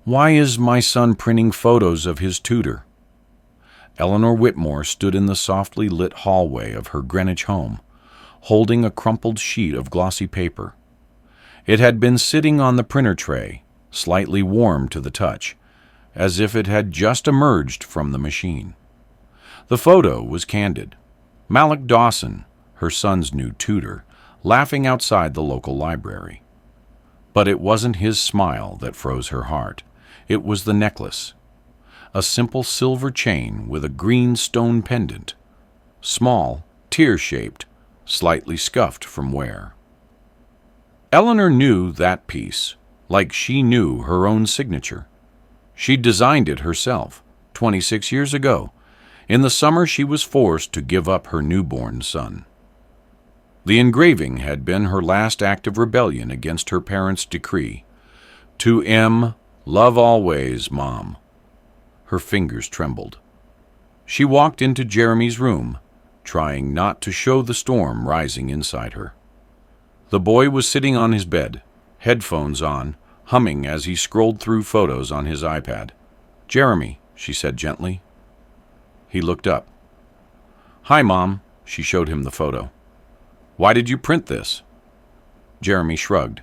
Why is my son printing photos of his tutor? Eleanor Whitmore stood in the softly lit hallway of her Greenwich home, holding a crumpled sheet of glossy paper. It had been sitting on the printer tray, slightly warm to the touch, as if it had just emerged from the machine. The photo was candid. Malik Dawson, her son's new tutor, laughing outside the local library. But it wasn't his smile that froze her heart. It was the necklace. A simple silver chain with a green stone pendant. Small, tear-shaped, slightly scuffed from wear. Eleanor knew that piece, like she knew her own signature. She'd designed it herself, 26 years ago, in the summer she was forced to give up her newborn son. The engraving had been her last act of rebellion against her parents' decree. To M, love always, Mom. Her fingers trembled. She walked into Jeremy's room, trying not to show the storm rising inside her. The boy was sitting on his bed, headphones on, humming as he scrolled through photos on his iPad. "Jeremy," she said gently. He looked up. "Hi, Mom," she showed him the photo. "Why did you print this?" Jeremy shrugged.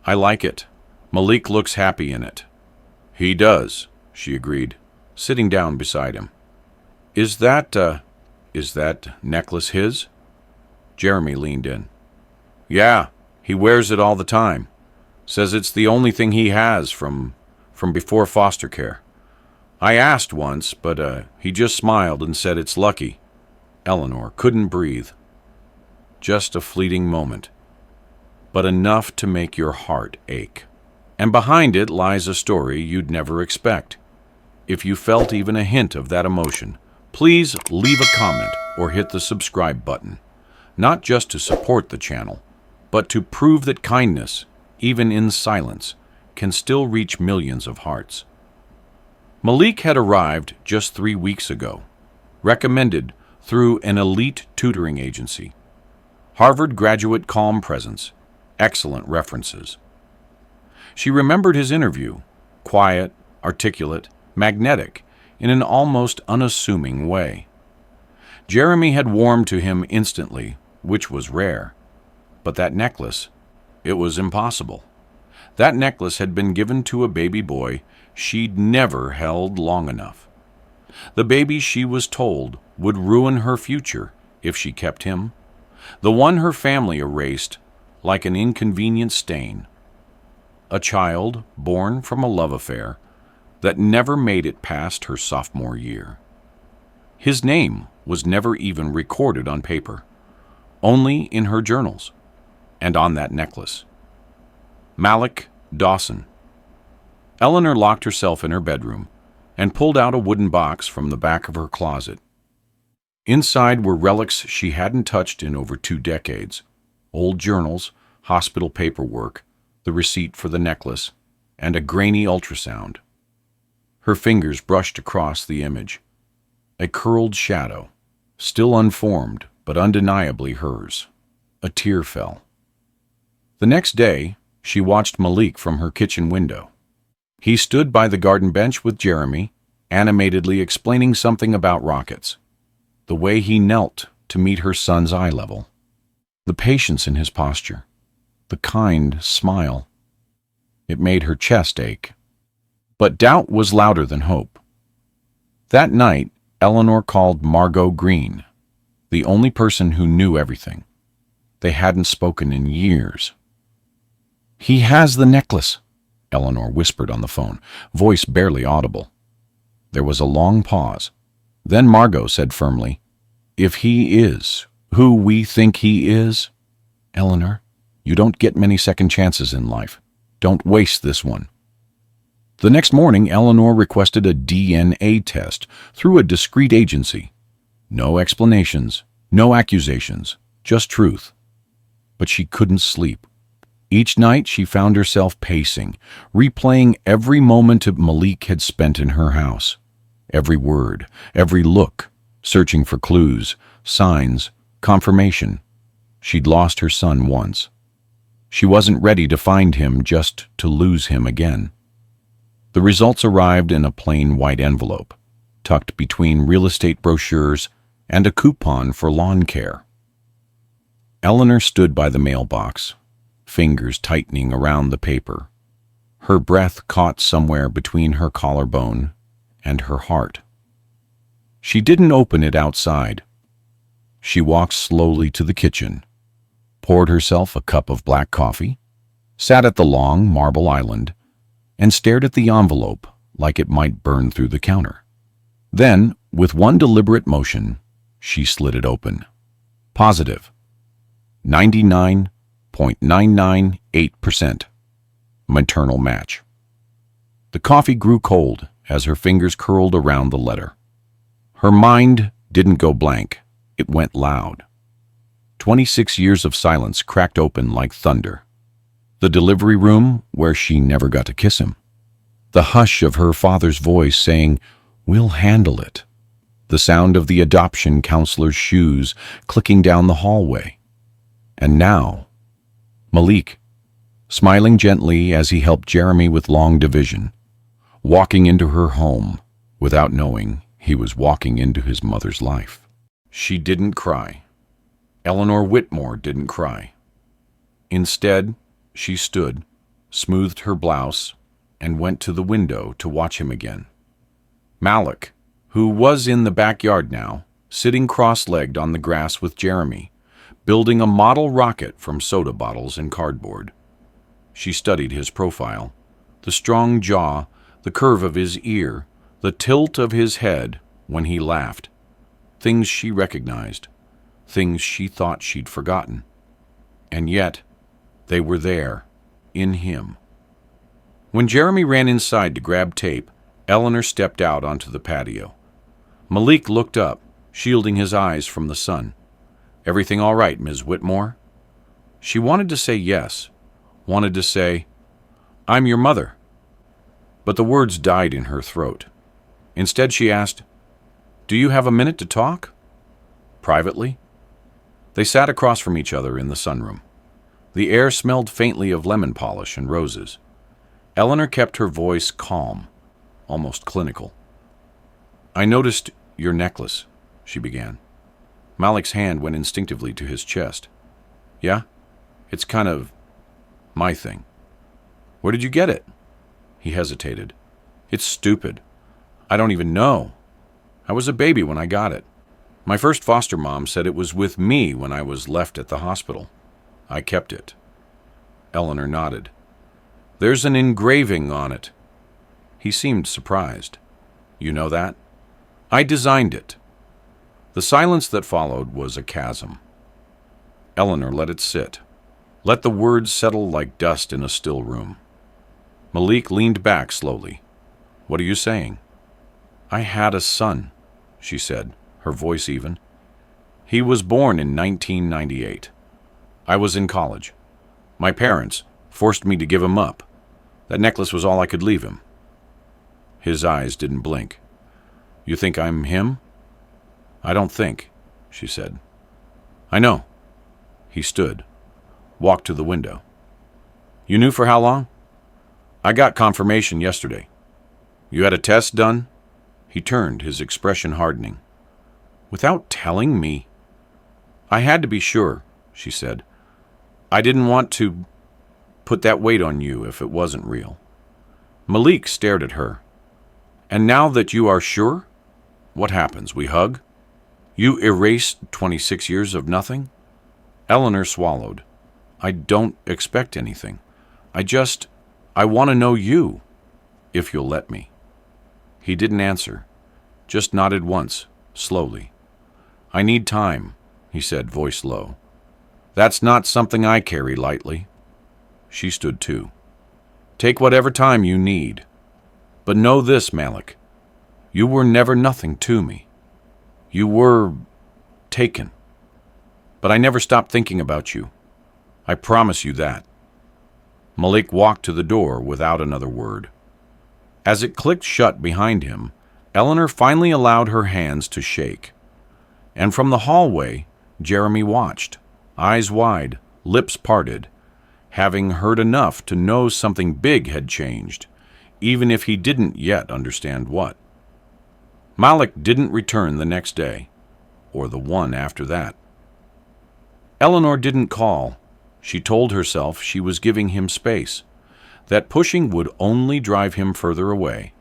"I like it. Malik looks happy in it." "He does," she agreed, sitting down beside him. Is that necklace his?" Jeremy leaned in. "Yeah, he wears it all the time. Says it's the only thing he has from before foster care. I asked once, but he just smiled and said it's lucky." Eleanor couldn't breathe. Just a fleeting moment, but enough to make your heart ache. And behind it lies a story you'd never expect. If you felt even a hint of that emotion, please leave a comment or hit the subscribe button, not just to support the channel, but to prove that kindness, even in silence, can still reach millions of hearts. Malik had arrived just 3 weeks ago, recommended through an elite tutoring agency. Harvard graduate, calm presence, excellent references. She remembered his interview, quiet, articulate, magnetic, in an almost unassuming way. Jeremy had warmed to him instantly, which was rare. But that necklace, it was impossible. That necklace had been given to a baby boy she'd never held long enough. The baby she was told would ruin her future if she kept him. The one her family erased like an inconvenient stain. A child born from a love affair that never made it past her sophomore year. His name was never even recorded on paper, only in her journals and on that necklace. Malik Dawson. Eleanor locked herself in her bedroom and pulled out a wooden box from the back of her closet. Inside were relics she hadn't touched in over 2 decades, old journals, hospital paperwork, the receipt for the necklace, and a grainy ultrasound. Her fingers brushed across the image. A curled shadow, still unformed but undeniably hers. A tear fell. The next day, she watched Malik from her kitchen window. He stood by the garden bench with Jeremy, animatedly explaining something about rockets. The way he knelt to meet her son's eye level. The patience in his posture. The kind smile. It made her chest ache. But doubt was louder than hope. That night, Eleanor called Margot Green, the only person who knew everything. They hadn't spoken in years. "He has the necklace," Eleanor whispered on the phone, voice barely audible. There was a long pause. Then Margot said firmly, "If he is who we think he is, Eleanor, you don't get many second chances in life. Don't waste this one." The next morning, Eleanor requested a DNA test through a discreet agency. No explanations, no accusations, just truth. But she couldn't sleep. Each night she found herself pacing, replaying every moment Malik had spent in her house. Every word, every look, searching for clues, signs, confirmation. She'd lost her son once. She wasn't ready to find him just to lose him again. The results arrived in a plain white envelope, tucked between real estate brochures and a coupon for lawn care. Eleanor stood by the mailbox, fingers tightening around the paper. Her breath caught somewhere between her collarbone and her heart. She didn't open it outside. She walked slowly to the kitchen, poured herself a cup of black coffee, sat at the long marble island, and stared at the envelope like it might burn through the counter. Then, with one deliberate motion, she slid it open. Positive. 99.998% maternal match. The coffee grew cold as her fingers curled around the letter. Her mind didn't go blank. It went loud. 26 years of silence cracked open like thunder. The delivery room where she never got to kiss him. The hush of her father's voice saying, "We'll handle it." The sound of the adoption counselor's shoes clicking down the hallway. And now, Malik, smiling gently as he helped Jeremy with long division, walking into her home without knowing he was walking into his mother's life. She didn't cry. Eleanor Whitmore didn't cry. Instead, she stood, smoothed her blouse, and went to the window to watch him again. Malik, who was in the backyard now, sitting cross-legged on the grass with Jeremy, building a model rocket from soda bottles and cardboard. She studied his profile, the strong jaw, the curve of his ear, the tilt of his head when he laughed. Things she recognized, things she thought she'd forgotten. And yet, they were there, in him. When Jeremy ran inside to grab tape, Eleanor stepped out onto the patio. Malik looked up, shielding his eyes from the sun. "Everything all right, Ms. Whitmore?" She wanted to say yes, wanted to say, "I'm your mother." But the words died in her throat. Instead, she asked, "Do you have a minute to talk?" Privately? They sat across from each other in the sunroom. The air smelled faintly of lemon polish and roses. Eleanor kept her voice calm, almost clinical. "I noticed your necklace," she began. Malik's hand went instinctively to his chest. "Yeah? It's kind of my thing." "Where did you get it?" He hesitated. "It's stupid. I don't even know. I was a baby when I got it. My first foster mom said it was with me when I was left at the hospital. I kept it." Eleanor nodded. "There's an engraving on it." He seemed surprised. "You know that?" "I designed it." The silence that followed was a chasm. Eleanor let it sit. Let the words settle like dust in a still room. Malik leaned back slowly. "What are you saying?" "I had a son," she said, her voice even. "He was born in 1998. I was in college. My parents forced me to give him up. That necklace was all I could leave him." His eyes didn't blink. "You think I'm him?" "I don't think," she said. "I know." He stood, walked to the window. "You knew for how long?" "I got confirmation yesterday." "You had a test done?" He turned, his expression hardening. "Without telling me?" "I had to be sure," she said. "I didn't want to put that weight on you if it wasn't real." Malik stared at her. "And now that you are sure, what happens? We hug? You erase 26 years of nothing?" Eleanor swallowed. "I don't expect anything. I want to know you, if you'll let me." He didn't answer, just nodded once, slowly. "I need time," he said, voice low. "That's not something I carry lightly." She stood too. "Take whatever time you need. But know this, Malik. You were never nothing to me. You were taken. But I never stopped thinking about you. I promise you that." Malik walked to the door without another word. As it clicked shut behind him, Eleanor finally allowed her hands to shake. And from the hallway, Jeremy watched, eyes wide, lips parted, having heard enough to know something big had changed, even if he didn't yet understand what. Malik didn't return the next day, or the one after that. Eleanor didn't call. She told herself she was giving him space, that pushing would only drive him further away.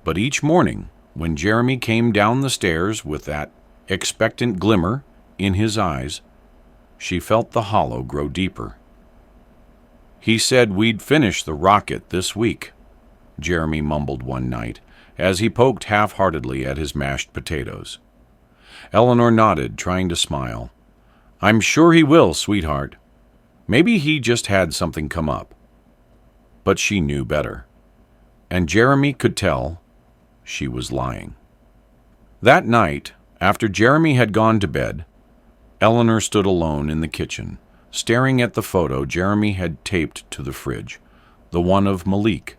But each morning, when Jeremy came down the stairs with that expectant glimmer in his eyes, she felt the hollow grow deeper. "He said we'd finish the rocket this week," Jeremy mumbled one night as he poked half-heartedly at his mashed potatoes. Eleanor nodded, trying to smile. "I'm sure he will, sweetheart. Maybe he just had something come up." But she knew better, and Jeremy could tell she was lying. That night, after Jeremy had gone to bed, Eleanor stood alone in the kitchen, staring at the photo Jeremy had taped to the fridge, the one of Malik,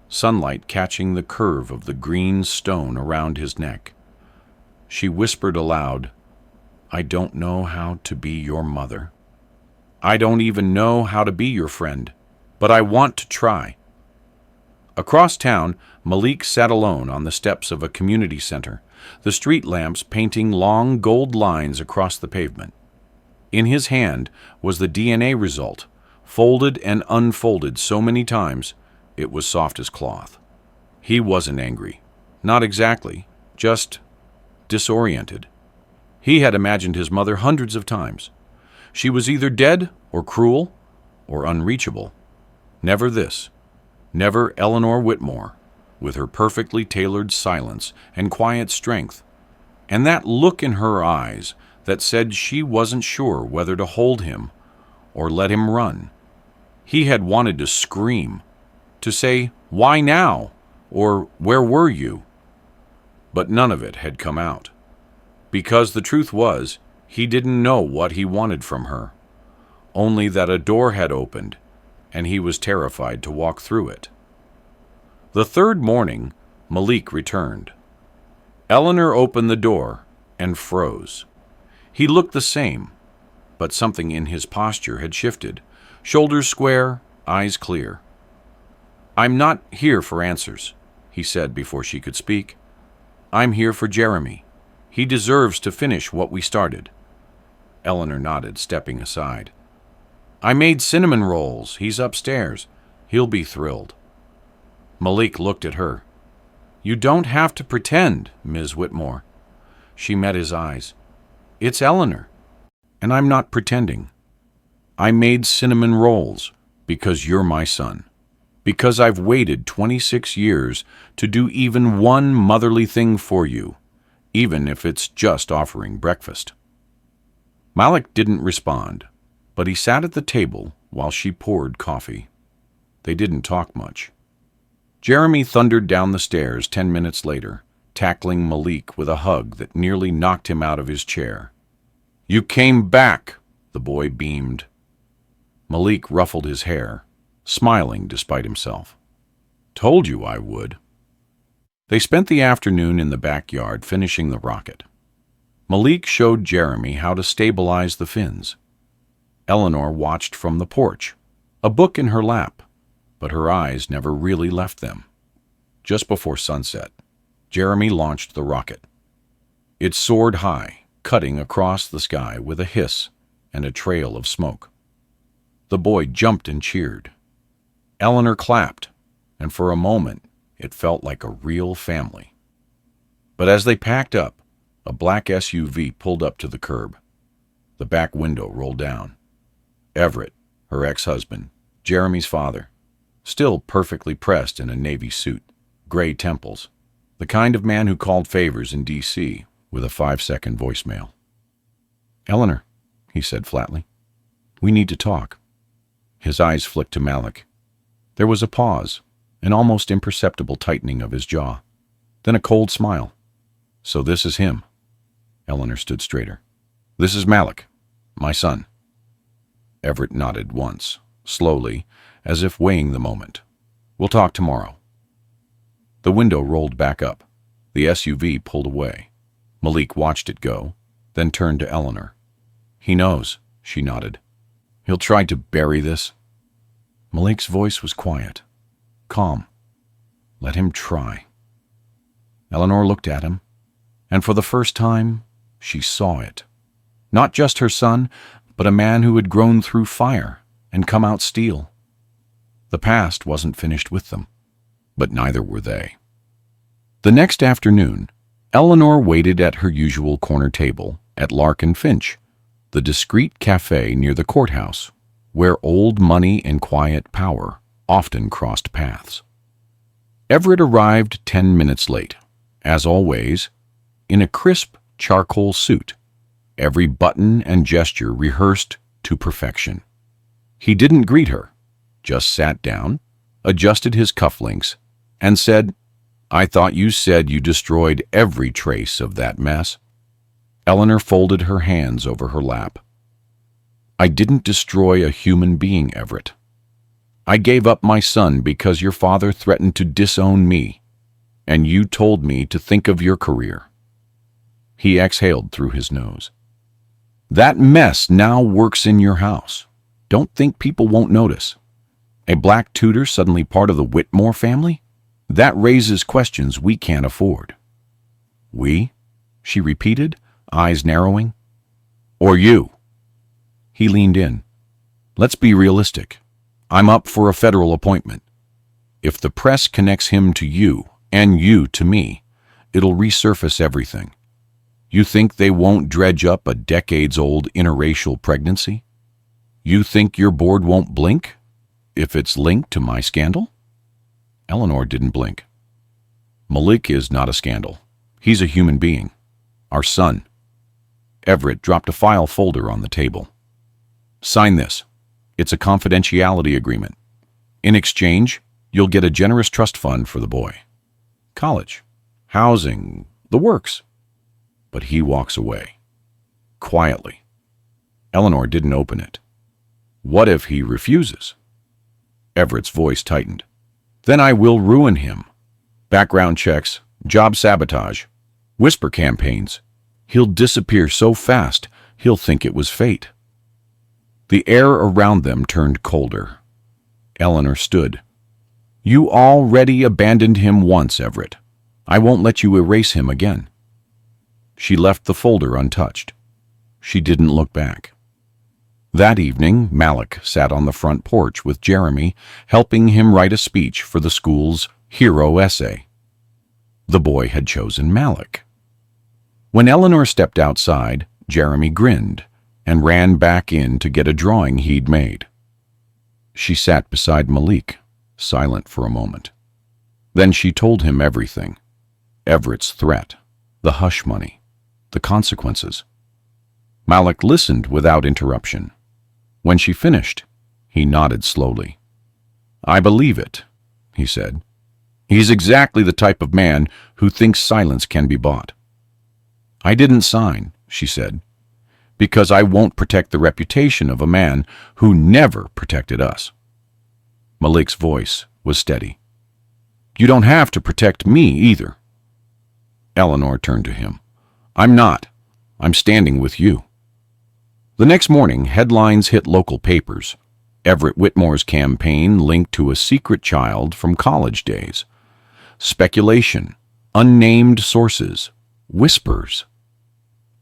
sunlight catching the curve of the green stone around his neck. She whispered aloud, "I don't know how to be your mother. I don't even know how to be your friend, but I want to try." Across town, Malik sat alone on the steps of a community center, the street lamps painting long gold lines across the pavement. In his hand was the DNA result, folded and unfolded so many times it was soft as cloth. He wasn't angry. Not exactly. Just disoriented. He had imagined his mother hundreds of times. She was either dead or cruel or unreachable. Never this. Never Eleanor Whitmore, with her perfectly tailored silence and quiet strength, and that look in her eyes that said she wasn't sure whether to hold him or let him run. He had wanted to scream, to say, "Why now?" or "Where were you?" But none of it had come out. Because the truth was, he didn't know what he wanted from her, only that a door had opened, and he was terrified to walk through it. The third morning, Malik returned. Eleanor opened the door and froze. He looked the same, but something in his posture had shifted, shoulders square, eyes clear. "I'm not here for answers," he said before she could speak. "I'm here for Jeremy. He deserves to finish what we started." Eleanor nodded, stepping aside. "I made cinnamon rolls. He's upstairs. He'll be thrilled." Malik looked at her. "You don't have to pretend, Ms. Whitmore." She met his eyes. "It's Eleanor, and I'm not pretending. I made cinnamon rolls because you're my son. Because I've waited 26 years to do even one motherly thing for you, even if it's just offering breakfast." Malik didn't respond, but he sat at the table while she poured coffee. They didn't talk much. Jeremy thundered down the stairs 10 minutes later, tackling Malik with a hug that nearly knocked him out of his chair. "You came back," the boy beamed. Malik ruffled his hair, smiling despite himself. "Told you I would." They spent the afternoon in the backyard finishing the rocket. Malik showed Jeremy how to stabilize the fins. Eleanor watched from the porch, a book in her lap, but her eyes never really left them. Just before sunset, Jeremy launched the rocket. It soared high, cutting across the sky with a hiss and a trail of smoke. The boy jumped and cheered. Eleanor clapped, and for a moment it felt like a real family. But as they packed up, a black SUV pulled up to the curb. The back window rolled down. Everett, her ex-husband, Jeremy's father, still perfectly pressed in a navy suit, gray temples, the kind of man who called favors in D.C. with a 5-second voicemail. "Eleanor," he said flatly, "we need to talk." His eyes flicked to Malik. There was a pause, an almost imperceptible tightening of his jaw, then a cold smile. "So this is him." Eleanor stood straighter. "This is Malik, my son." Everett nodded once, slowly, as if weighing the moment. "We'll talk tomorrow." The window rolled back up. The SUV pulled away. Malik watched it go, then turned to Eleanor. "He knows," she nodded. "He'll try to bury this." Malik's voice was quiet, calm. Let him try. Eleanor looked at him, and for the first time, she saw it. Not just her son, but a man who had grown through fire and come out steel. The past wasn't finished with them, but neither were they. The next afternoon, Eleanor waited at her usual corner table at Lark and Finch, the discreet cafe near the courthouse, where old money and quiet power often crossed paths. Everett arrived 10 minutes late, as always, in a crisp charcoal suit, every button and gesture rehearsed to perfection. He didn't greet her, just sat down, adjusted his cufflinks, and said, "I thought you said you destroyed every trace of that mess." Eleanor folded her hands over her lap. "I didn't destroy a human being, Everett. I gave up my son because your father threatened to disown me, and you told me to think of your career." He exhaled through his nose. "That mess now works in your house. Don't think people won't notice. A black tutor suddenly part of the Whitmore family? That raises questions we can't afford." "We?" she repeated, eyes narrowing. "Or you?" He leaned in. "Let's be realistic. I'm up for a federal appointment. If the press connects him to you, and you to me, it'll resurface everything. You think they won't dredge up a decades-old interracial pregnancy? You think your board won't blink if it's linked to my scandal?" Eleanor didn't blink. "Malik is not a scandal. He's a human being. Our son." Everett dropped a file folder on the table. "Sign this. It's a confidentiality agreement. In exchange, you'll get a generous trust fund for the boy. College, housing, the works." But he walks away. Quietly. Eleanor didn't open it. "What if he refuses?" Everett's voice tightened. "Then I will ruin him. Background checks, job sabotage, whisper campaigns. He'll disappear so fast, he'll think it was fate." The air around them turned colder. Eleanor stood. "You already abandoned him once, Everett. I won't let you erase him again." She left the folder untouched. She didn't look back. That evening, Malik sat on the front porch with Jeremy, helping him write a speech for the school's hero essay. The boy had chosen Malik. When Eleanor stepped outside, Jeremy grinned and ran back in to get a drawing he'd made. She sat beside Malik, silent for a moment. Then she told him everything. Everett's threat, the hush money, the consequences. Malik listened without interruption. When she finished, he nodded slowly. "I believe it," he said. "He's exactly the type of man who thinks silence can be bought." "I didn't sign," she said, "because I won't protect the reputation of a man who never protected us." Malik's voice was steady. "You don't have to protect me either." Eleanor turned to him. "I'm not. I'm standing with you." The next morning, headlines hit local papers. Everett Whitmore's campaign linked to a secret child from college days. Speculation, unnamed sources, whispers.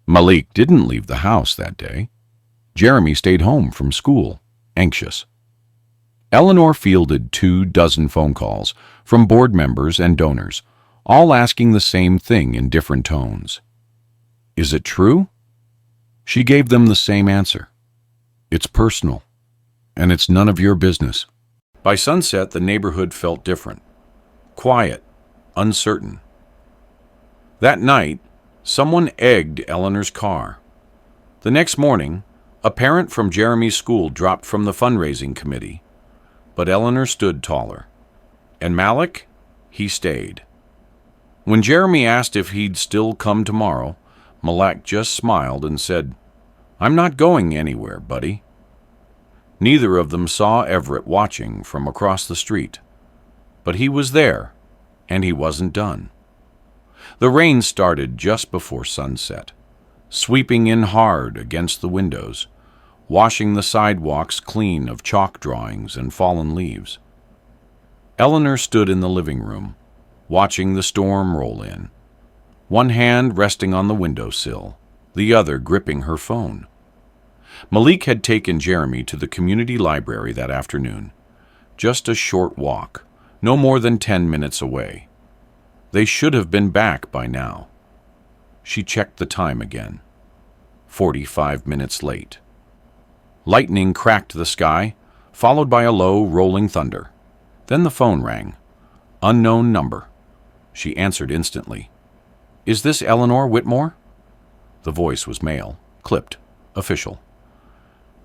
Malik didn't leave the house that day. Jeremy stayed home from school, anxious. Eleanor fielded 24 phone calls from board members and donors, all asking the same thing in different tones. "Is it true?" She gave them the same answer. "It's personal, and it's none of your business." By sunset, the neighborhood felt different. Quiet, uncertain. That night, someone egged Eleanor's car. The next morning, a parent from Jeremy's school dropped from the fundraising committee. But Eleanor stood taller. And Malik, he stayed. When Jeremy asked if he'd still come tomorrow, Malik just smiled and said, "I'm not going anywhere, buddy." Neither of them saw Everett watching from across the street. But he was there, and he wasn't done. The rain started just before sunset, sweeping in hard against the windows, washing the sidewalks clean of chalk drawings and fallen leaves. Eleanor stood in the living room, watching the storm roll in, one hand resting on the windowsill, the other gripping her phone. Malik had taken Jeremy to the community library that afternoon, just a short walk, no more than 10 minutes away. They should have been back by now. She checked the time again. 45 minutes late. Lightning cracked the sky, followed by a low, rolling thunder. Then the phone rang. Unknown number. She answered instantly. "Is this Eleanor Whitmore?" The voice was male, clipped, official.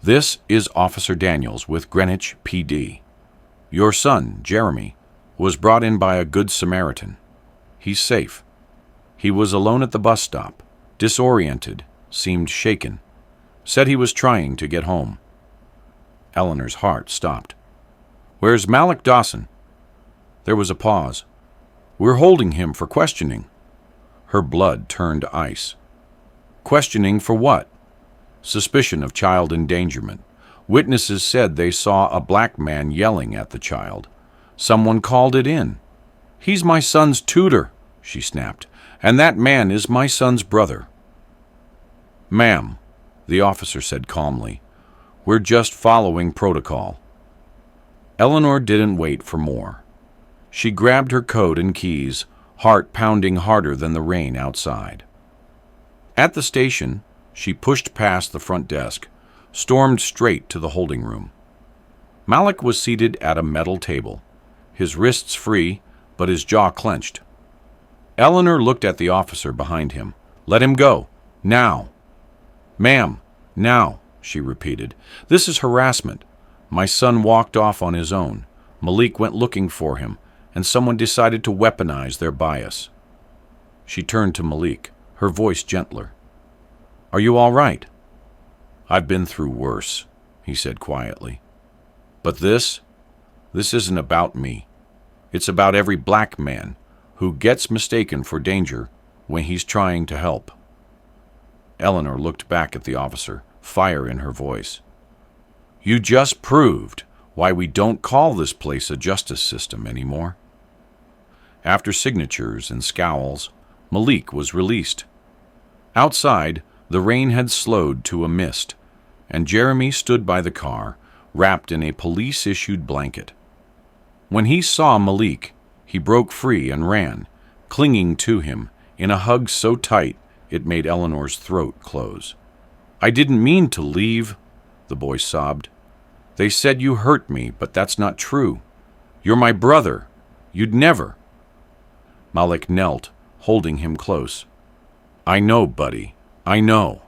"This is Officer Daniels with Greenwich PD. Your son, Jeremy, was brought in by a good Samaritan. He's safe. He was alone at the bus stop, disoriented, seemed shaken. Said he was trying to get home." Eleanor's heart stopped. "Where's Malik Dawson?" There was a pause. "We're holding him for questioning." Her blood turned ice. Questioning for what? Suspicion of child endangerment. Witnesses said they saw a black man yelling at the child. Someone called it in. "He's my son's tutor," she snapped, "and that man is my son's brother." "Ma'am," the officer said calmly, "we're just following protocol." Eleanor didn't wait for more. She grabbed her coat and keys, heart pounding harder than the rain outside. At the station, she pushed past the front desk, stormed straight to the holding room. Malik was seated at a metal table, his wrists free, but his jaw clenched. Eleanor looked at the officer behind him. "Let him go. Now." "Ma'am, now," she repeated. "This is harassment. My son walked off on his own. Malik went looking for him, and someone decided to weaponize their bias." She turned to Malik, her voice gentler. "Are you all right?" "I've been through worse," he said quietly. "But this isn't about me. It's about every black man who gets mistaken for danger when he's trying to help." Eleanor looked back at the officer, fire in her voice. "You just proved why we don't call this place a justice system anymore." After signatures and scowls, Malik was released. Outside, the rain had slowed to a mist, and Jeremy stood by the car, wrapped in a police-issued blanket. When he saw Malik, he broke free and ran, clinging to him in a hug so tight it made Eleanor's throat close. "I didn't mean to leave," the boy sobbed. "They said you hurt me, but that's not true. You're my brother. You'd never." Malik knelt, holding him close. "I know, buddy. I know."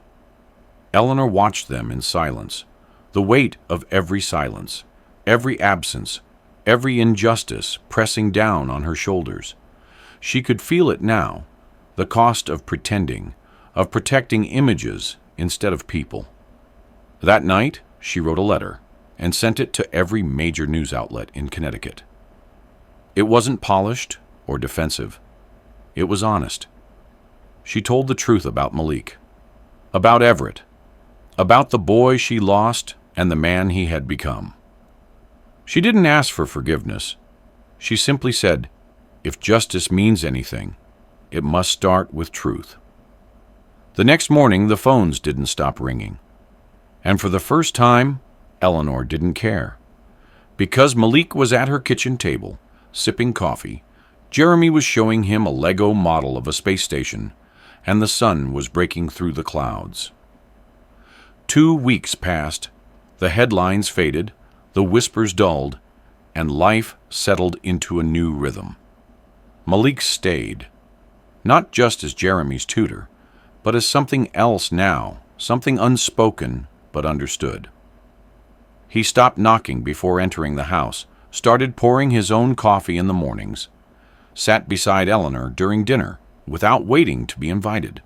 Eleanor watched them in silence, the weight of every silence, every absence, every injustice pressing down on her shoulders. She could feel it now, the cost of pretending, of protecting images instead of people. That night, she wrote a letter and sent it to every major news outlet in Connecticut. It wasn't polished or defensive. It was honest. She told the truth about Malik, about Everett, about the boy she lost and the man he had become. She didn't ask for forgiveness. She simply said, if justice means anything, it must start with truth. The next morning, the phones didn't stop ringing. And for the first time, Eleanor didn't care. Because Malik was at her kitchen table, sipping coffee, Jeremy was showing him a Lego model of a space station, and the sun was breaking through the clouds. 2 weeks passed, the headlines faded, the whispers dulled, and life settled into a new rhythm. Malik stayed, not just as Jeremy's tutor, but as something else now, something unspoken but understood. He stopped knocking before entering the house, started pouring his own coffee in the mornings, sat beside Eleanor during dinner without waiting to be invited.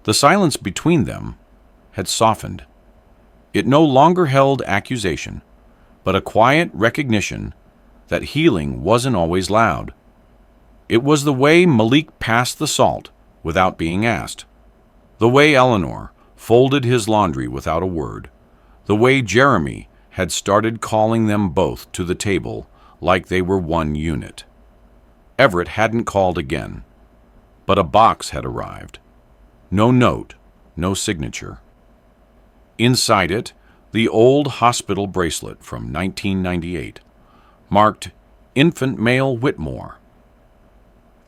The silence between them had softened. It no longer held accusation, but a quiet recognition that healing wasn't always loud. It was the way Malik passed the salt without being asked, the way Eleanor folded his laundry without a word, the way Jeremy had started calling them both to the table like they were one unit. Everett hadn't called again, but a box had arrived. No note, no signature. Inside it, the old hospital bracelet from 1998, marked Infant Male Whitmore.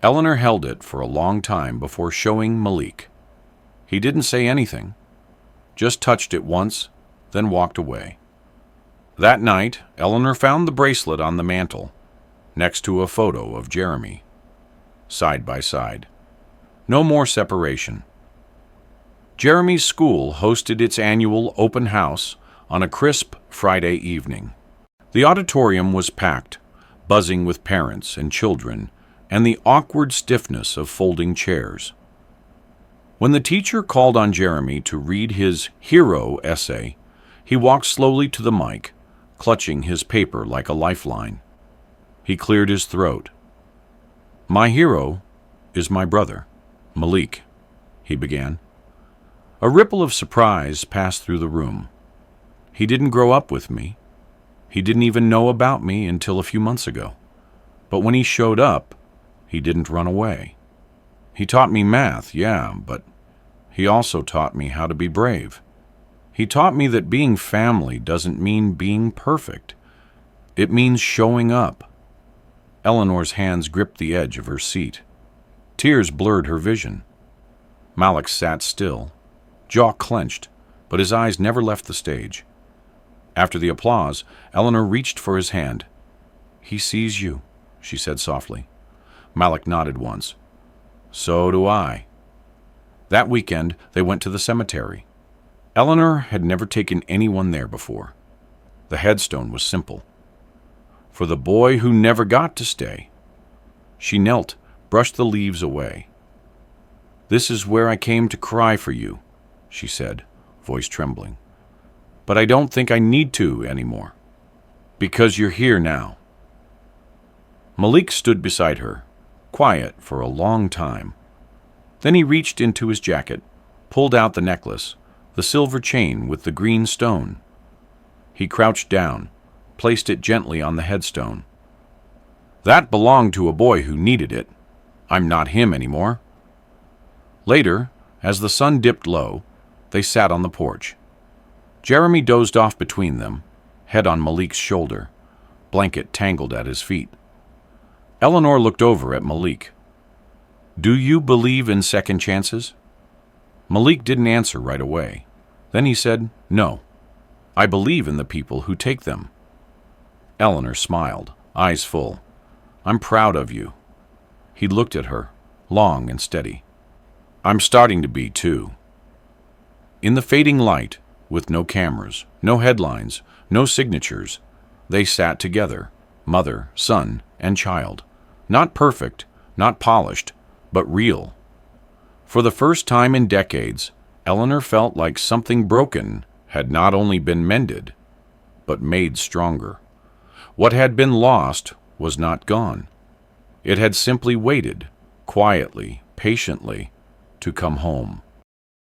Eleanor held it for a long time before showing Malik. He didn't say anything, just touched it once, then walked away. That night, Eleanor found the bracelet on the mantel, next to a photo of Jeremy, side by side. No more separation. Jeremy's school hosted its annual open house on a crisp Friday evening. The auditorium was packed, buzzing with parents and children, and the awkward stiffness of folding chairs. When the teacher called on Jeremy to read his hero essay, he walked slowly to the mic, clutching his paper like a lifeline. He cleared his throat. "My hero is my brother, Malik," he began. A ripple of surprise passed through the room. He didn't grow up with me. He didn't even know about me until a few months ago. But when he showed up, he didn't run away. He taught me math, yeah, but he also taught me how to be brave. He taught me that being family doesn't mean being perfect. It means showing up. Eleanor's hands gripped the edge of her seat. Tears blurred her vision. Malik sat still, jaw clenched, but his eyes never left the stage. After the applause, Eleanor reached for his hand. "He sees you," she said softly. Malik nodded once. "So do I." That weekend, they went to the cemetery. Eleanor had never taken anyone there before. The headstone was simple. "For the boy who never got to stay." She knelt, brushed the leaves away. "This is where I came to cry for you," she said, voice trembling. "But I don't think I need to anymore, because you're here now." Malik stood beside her, quiet for a long time. Then he reached into his jacket, pulled out the necklace, the silver chain with the green stone. He crouched down, placed it gently on the headstone. "That belonged to a boy who needed it. I'm not him anymore." Later, as the sun dipped low, they sat on the porch. Jeremy dozed off between them, head on Malik's shoulder, blanket tangled at his feet. Eleanor looked over at Malik. "Do you believe in second chances?" Malik didn't answer right away. Then he said, "No. I believe in the people who take them." Eleanor smiled, eyes full. "I'm proud of you." He looked at her, long and steady. "I'm starting to be, too." In the fading light, with no cameras, no headlines, no signatures, they sat together, mother, son, and child. Not perfect, not polished, but real. For the first time in decades, Eleanor felt like something broken had not only been mended, but made stronger. What had been lost was not gone. It had simply waited, quietly, patiently, to come home.